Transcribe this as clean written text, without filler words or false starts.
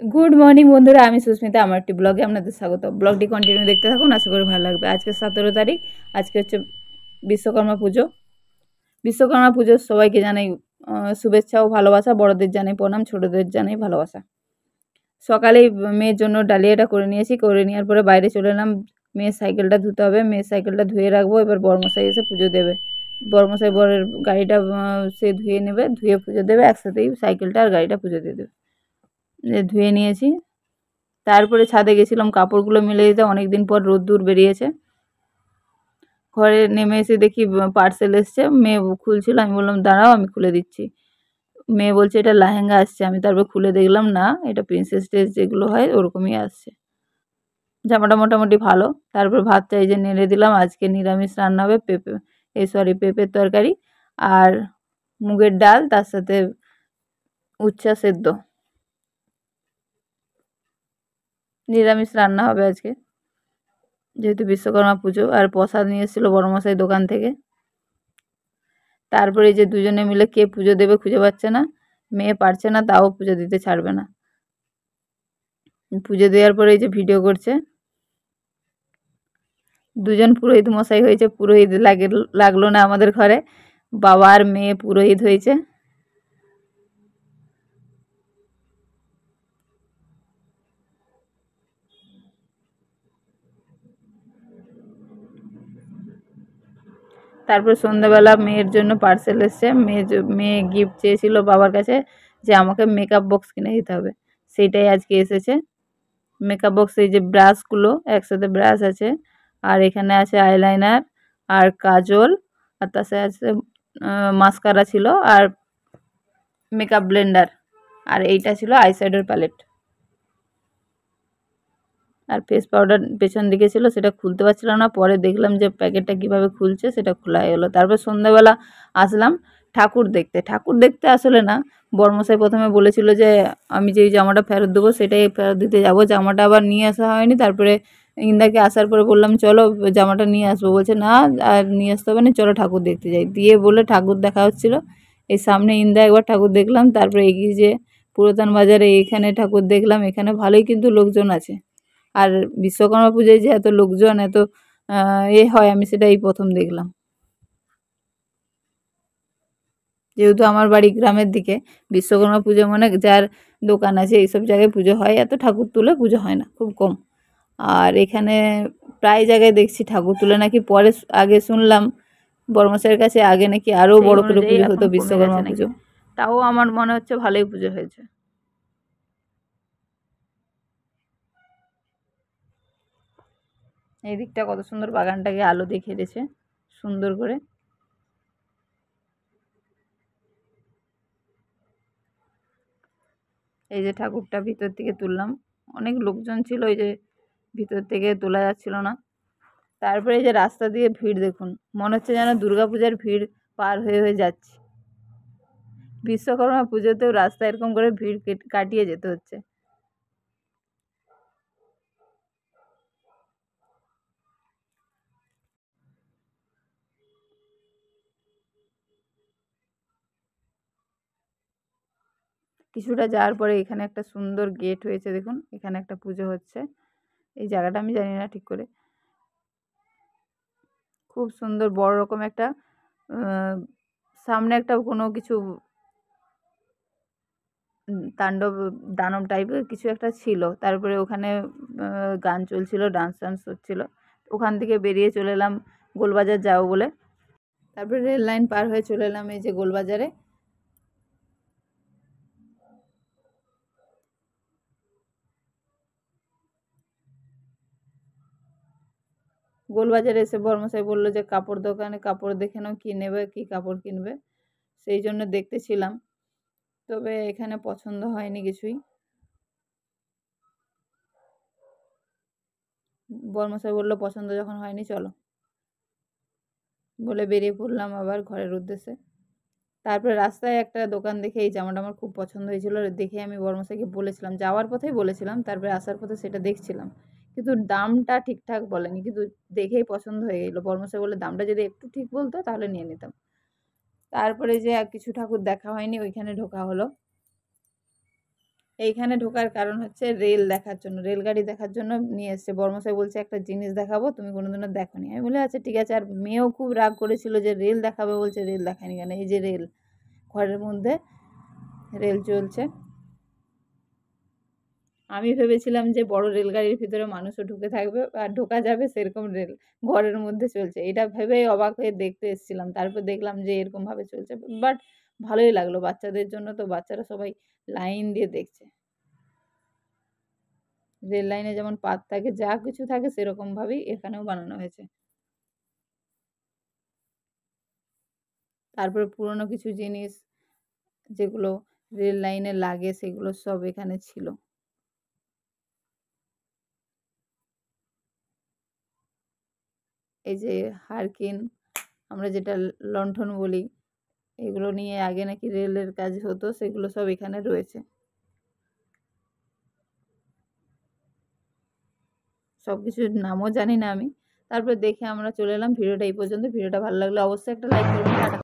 Good morning বন্ধুরা, আমি সুস্মিতা। আমার একটি ব্লগে আপনাদের স্বাগত। ব্লগটি কন্টিনিউ দেখতে থাকুন, আশা করি ভালো লাগবে। আজকে 17 তারিখ, আজকে হচ্ছে বিশ্বকর্মা পুজো। বিশ্বকর্মা পুজোর সবাইকে জানাই শুভেচ্ছা ও ভালোবাসা। বড়দের জানাই প্রণাম, ছোটদের জানাই ভালোবাসা। সকালেই মেয়ের জন্য ডালিয়াটা করে নিয়েছি, করে নেওয়ার পরে বাইরে চলে এলাম। মেয়ের সাইকেলটা ধুতে হবে, মেয়ের সাইকেলটা ধুয়ে রাখবো। এবার বড়মশাই এসে পুজো দেবে। বড়মশাই বরের গাড়িটা সে ধুয়ে নেবে, ধুয়ে পুজো দেবে। একসাথেই সাইকেলটা আর গাড়িটা পুজো দিয়ে দেবে। ধুয়ে নিয়েছি। তারপরে ছাদে গেছিলাম কাপড়গুলো মেলে দিতে, অনেকদিন পর রোদ্দুর বেরিয়েছে। ঘরে নেমে এসে দেখি পার্সেল এসছে। মেয়ে খুলছিল, আমি বললাম দাঁড়াও আমি খুলে দিচ্ছি। মেয়ে বলছে এটা লেহেঙ্গা আসছে। আমি তারপর খুলে দেখলাম না, এটা প্রিন্সেস ড্রেস যেগুলো হয় ওরকমই আসছে। জামাটা মোটামুটি ভালো। তারপর ভাতটা এই যে নেড়ে দিলাম। আজকে নিরামিষ রান্না হবে, পেঁপের তরকারি আর মুগের ডাল, তার সাথে উচ্ছা সেদ্ধ। নিরামিষ রান্না হবে আজকে, যেহেতু বিশ্বকর্মা পুজো। আর প্রসাদ নিয়ে এসেছিলো বড়মশাই দোকান থেকে। তারপরে এই যে দুজনে মিলে কে পুজো দেবে খুঁজে পাচ্ছে না। মেয়ে পারছে না, তাও পুজো দিতে ছাড়বে না। পুজো দেওয়ার পরে এই যে ভিডিও করছে। দুজন পুরোহিত মশাই হয়েছে, পুরোহিত লাগলো না আমাদের ঘরে। বাবা আর মেয়ে পুরোহিত হয়েছে। তারপর সন্ধ্যাবেলা মেয়ের জন্য পার্সেল এসছে। মেয়ে গিফট চেয়েছিল বাবার কাছে যে আমাকে মেকআপ বক্স কিনে দিতে হবে, সেইটাই আজকে এসেছে। মেকআপ বক্স, এই যে ব্রাশগুলো, একসাথে ব্রাশ আছে, আর এখানে আছে আইলাইনার আর কাজল, আর তার সাথে আছে মাস্কারা ছিল, আর মেকআপ ব্লেন্ডার, আর এইটা ছিল আইশ্যাডোর প্যালেট। আর ফেস পাউডার পেছন দিকে ছিল, সেটা খুলতে পারছিলাম না। পরে দেখলাম যে প্যাকেটটা কিভাবে খুলছে, সেটা খোলা হয়ে গেলো। তারপর সন্ধ্যাবেলা আসলাম ঠাকুর দেখতে আসলে না, বর্মশাই প্রথমে বলেছিল যে আমি যেই জামাটা ফেরত দেবো সেটাই ফেরত দিতে যাব। জামাটা আবার নিয়ে আসা হয়নি। তারপরে ইন্দাকে আসার পরে বললাম চলো জামাটা নিয়ে আসবো, বলছে না আর নিয়ে আসতে হবে না, চলো ঠাকুর দেখতে যাই। দিয়ে বলে ঠাকুর দেখা হচ্ছিলো। এই সামনে ইন্দা একবার ঠাকুর দেখলাম, তারপরে এগিয়ে যে পুরাতন বাজারে এইখানে ঠাকুর দেখলাম। এখানে ভালোই কিন্তু লোকজন আছে। আর বিশ্বকর্মা পুজোয় যে এত লোকজন, এত হয়, আমি সেটা এই প্রথম দেখলাম। যেহেতু আমার বাড়ি গ্রামের দিকে, বিশ্বকর্মা পুজো মানে যার দোকান আছে এইসব জায়গায় পুজো হয়, এত ঠাকুর তুলে পুজো হয় না, খুব কম। আর এখানে প্রায় জায়গায় দেখছি ঠাকুর তুলে নাকি পরে। আগে শুনলাম বড়মশাইয়ের কাছে আগে নাকি আরও বড় করে পুজো হতো বিশ্বকর্মা পুজো। তাও আমার মনে হচ্ছে ভালোই পুজো হয়েছে। এই দিকটা কত সুন্দর, বাগানটাকে আলো দিয়ে ঘিরেছে সুন্দর করে। এই যে ঠাকুরটা ভিতর থেকে তুললাম, অনেক লোকজন ছিল, ওই যে ভিতর থেকে তোলা যাচ্ছিল না। তারপরে এই যে রাস্তা দিয়ে ভিড় দেখুন, মনে হচ্ছে যেন দুর্গাপূজার ভিড় পার হয়ে হয়ে যাচ্ছে। বিশ্বকর্মা পুজোতেও রাস্তা এরকম করে ভিড় কাটিয়ে যেতে হচ্ছে। কিছুটা যাওয়ার পরে এখানে একটা সুন্দর গেট হয়েছে, দেখুন এখানে একটা পুজো হচ্ছে। এই জায়গাটা আমি জানি না ঠিক করে। খুব সুন্দর বড় রকম একটা সামনে একটা কোনো কিছু তাণ্ডব দানব টাইপের কিছু একটা ছিল। তারপরে ওখানে গান চলছিল, ডান্স টান্স হচ্ছিল। ওখান থেকে বেরিয়ে চলে এলাম গোলবাজার যাবো বলে। তারপরে রেল লাইন পার হয়ে চলে এলাম এই যে গোলবাজারে। গোলবাজারে এসে বর্মশাই বললো যে কাপড় দোকানে কাপড় দেখে নাও, কী নেবে, কী কাপড় কিনবে। সেই জন্য দেখতেছিলাম, তবে এখানে পছন্দ হয়নি কিছুই। বর্মশাই বললো পছন্দ যখন হয়নি চলো, বলে বেরিয়ে পড়লাম আবার ঘরের উদ্দেশ্যে। তারপরে রাস্তায় একটা দোকান দেখে এই জামাটা আমার খুব পছন্দ হয়েছিল, দেখে আমি বর্মশাইকে বলেছিলাম, যাওয়ার পথেই বলেছিলাম। তারপরে আসার পথে সেটা দেখছিলাম, কিন্তু দামটা ঠিকঠাক বলেনি, কিন্তু দেখেই পছন্দ হয়ে গেলো। বর্মশাই বলে দামটা যদি একটু ঠিক বলতো তাহলে নিয়ে নিতাম। তারপরে যে কিছু ঠাকুর দেখা হয়নি, ওইখানে ঢোকা হলো। এইখানে ঢোকার কারণ হচ্ছে রেল দেখার জন্য, রেলগাড়ি দেখার জন্য নিয়ে এসছে। বড়মশাই বলছে একটা জিনিস দেখাবো, তুমি কোনোদিনও দেখোনি। আমি বলি আচ্ছা ঠিক আছে। আর মেয়েও খুব রাগ করেছিল যে রেল দেখাবে বলছে, রেল দেখায়নি কেন? এই যে রেল, ঘরের মধ্যে রেল চলছে। আমি ভেবেছিলাম যে বড় রেলগাড়ির ভিতরে মানুষও ঢুকে থাকবে আর ঢোকা যাবে, সেরকম রেল ঘরের মধ্যে চলছে। এটা ভেবেই অবাক হয়ে দেখতে এসেছিলাম। তারপর দেখলাম যে এরকমভাবে চলছে। বাট ভালোই লাগলো, বাচ্চাদের জন্য তো, বাচ্চারা সবাই লাইন দিয়ে দেখছে। রেল লাইনে যেমন পাত থাকে, যা কিছু থাকে সেরকমভাবেই এখানেও বানানো হয়েছে। তারপরে পুরনো কিছু জিনিস যেগুলো রেল লাইনে লাগে সেগুলো সব এখানে ছিল। এই যে হারকিন, আমরা যেটা লণ্ঠন বলি, এগুলো নিয়ে আগে নাকি রেলের কাজ হতো, সেগুলো সব এখানে রয়েছে। সব কিছুর নামও জানি না আমি। তারপর দেখে আমরা চলে এলাম। ভিডিওটা এই পর্যন্ত। ভিডিওটা ভালো লাগলে অবশ্যই একটা লাইক করবেন। টাটা।